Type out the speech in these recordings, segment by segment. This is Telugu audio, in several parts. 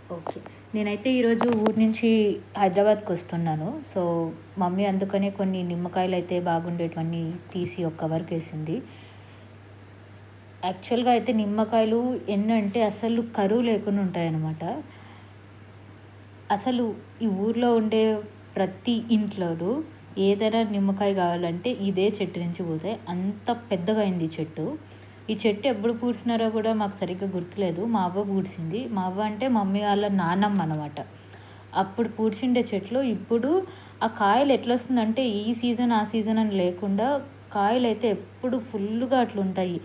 ఓకే. నేనైతే ఈరోజు ఊరు నుంచి హైదరాబాద్‌కొస్తున్నాను. సో, మమ్మీ అందుకనే కొన్ని నిమ్మకాయలైతే బాగుండేటివన్నీ తీసి ఒక కవర్‌కేసింది. యాక్చువల్‌గా అయితే నిమ్మకాయలు ఎన్నంటే అసలు కరువు లేకుండా ఉంటాయన్నమాట. అసలు ఈ ఊర్లో ఉండే ప్రతి ఇంట్లోనూ ఏదైనా నిమ్మకాయ కావాలంటే ఇదే చెట్టు నుంచి పోతాయి. అంత పెద్దగా అయింది ఈ చెట్టు. ఈ చెట్టు ఎప్పుడు పూడ్చినారో కూడా మాకు సరిగ్గా గుర్తులేదు. మా అవ్వ పూడ్చింది. మా అవ్వ అంటే మమ్మీ వాళ్ళ నానమ్మ అనమాట. అప్పుడు పూడ్చిండే చెట్లు ఇప్పుడు ఆ కాయలు ఎట్లొస్తుందంటే ఈ సీజన్, ఆ సీజన్ అని లేకుండా కాయలైతే ఎప్పుడు ఫుల్లుగా అట్లుంటాయి.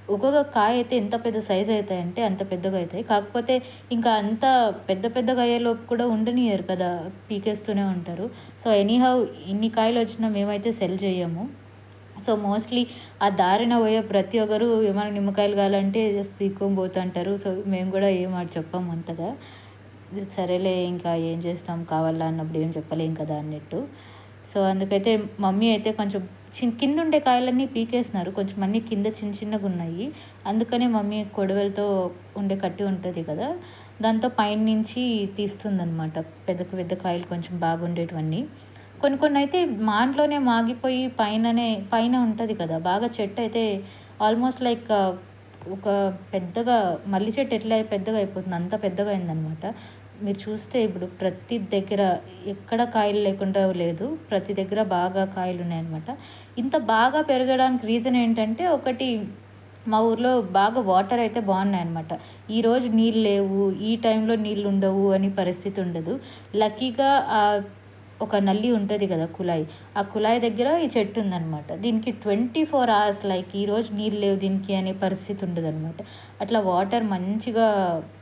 ఒక్కొక్క కాయ అయితే ఎంత పెద్ద సైజ్ అవుతాయంటే అంత పెద్దగా అవుతాయి. కాకపోతే ఇంకా అంత పెద్ద పెద్దగా అయ్యేలోపు కూడా ఉండనియ్యరు కదా! పీకేస్తూనే ఉంటారు. సో, ఎనీహౌ ఇన్ని కాయలు వచ్చినా మేమైతే సెల్ చేయము. సో, మోస్ట్‌లీ ఆ దారిన పోయే ప్రతి ఒక్కరు ఏమైనా నిమ్మకాయలు కావాలంటే జస్ట్ పీక్కొని పోతుంటారు. సో, మేము కూడా ఏం మాట చెప్పము అంతగా. సరేలే ఇంకా ఏం చేస్తాం కావాలా అన్నప్పుడు ఏం చెప్పలేం కదా అన్నట్టు. సో, అందుకైతే మమ్మీ అయితే కొంచెం కిందుండే కాయలన్నీ పీకేసినారు. కొంచెం అన్నీ కింద చిన్న చిన్నగున్నాయి. అందుకనే మమ్మీ కొడవలితో ఉండే కట్టి ఉంటది కదా! దాంతో పైనుంచి తీస్తుందనమాట. పెద్ద పెద్ద కాయలు కొంచెం బాగుండేటివన్నీ. కొన్ని కొన్నయితే మాంట్లోనే మాగిపోయి పైన ఉంటది కదా! బాగా చెట్టయితే ఆల్మోస్ట్ లైక్ ఒక పెద్దగా మల్లి చెట్టు ఎట్లా పెద్దగా అయిపోతుందో అంత పెద్దగా అయిందనమాట. మీరు చూస్తే ఇప్పుడు ప్రతి దగ్గర ఎక్కడ కాయలు లేకుండా లేదు. ప్రతి దగ్గర బాగా కాయలున్నాయనమాట. ఇంత బాగా పెరగడానికి రీజన్ ఏంటంటే ఒకటి మా ఊర్లో బాగా వాటర్ అయితే బాగున్నాయన్నమాట. ఈరోజు నీళ్ళు లేవు, ఈ టైంలో నీళ్ళు ఉండవు అని పరిస్థితి ఉండదు. లక్కీగా ఒక నల్లి ఉంటది కదా కుళాయి. ఆ కుళాయి దగ్గర ఈ చెట్టు ఉందనమాట. దీనికి 24 అవర్స్ లైక్ ఈరోజు నీళ్ళు లేవు దీనికి అనే పరిస్థితి ఉండదనమాట. అట్లా వాటర్ మంచిగా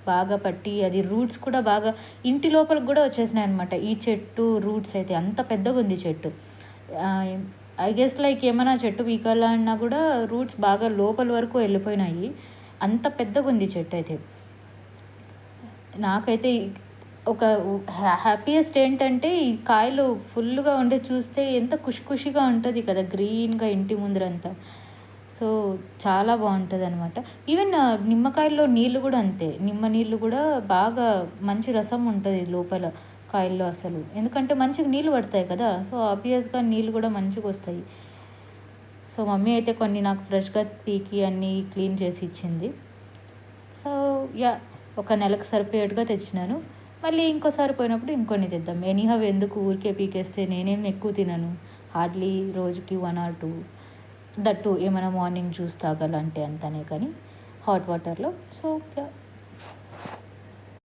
బాగా పట్టి అది రూట్స్ కూడా బాగా ఇంటి లోపలికి కూడా వచ్చేసినాయనమాట. ఈ చెట్టు రూట్స్ అయితే అంత పెద్దగుంది చెట్టు. ఐ గెస్ లైక్ ఏమైనా చెట్టు పీకాలన్నా కూడా రూట్స్ బాగా లోపల వరకు వెళ్ళిపోయినాయి. అంత పెద్దగుంది చెట్టయితే. నాకైతే ఒక హ్యాపీయెస్ట్ ఏంటంటే ఈ కాయలు ఫుల్లుగా ఉండి చూస్తే ఎంత ఖుషిగా ఉంటది కదా! గ్రీన్‌గా ఇంటి ముందరంతా. సో, చాలా బావుంటదనమాట. ఈవెన్ నిమ్మకాయల్లో నీళ్ళు గూడా అంతే. నిమ్మ నీళ్ళు గూడా బాగా మంచి రసం ఉంటది లోపల కాయల్లో అసలు. ఎందుకంటే మంచిగా నీళ్ళు పడతాయి కదా! సో, ఆబ్వియస్‌గా నీళ్ళు గూడా మంచిగొస్తాయి. సో, మమ్మీ అయితే కొన్ని నాకు ఫ్రెష్‌గా పీకి అన్నీ క్లీన్ చేసి ఇచ్చింది. So, yeah! ఒక నెలకు సరిపోయేట్టుగా తెచ్చినాను. మళ్ళీ ఇంకోసారి పోయినప్పుడు ఇంకొన్ని తెద్దాం. ఎనీహౌ ఎందుకు ఊరికే పీకేస్తే నేనేమి ఎక్కువ తినను. హార్డ్‌లీ రోజుకి 1 ఆర్ 2 దట్ టూ ఏమైనా మార్నింగ్ జ్యూస్ తాగాలంటే అంతనే కానీ హాట్ వాటర్‌లో. So, yeah!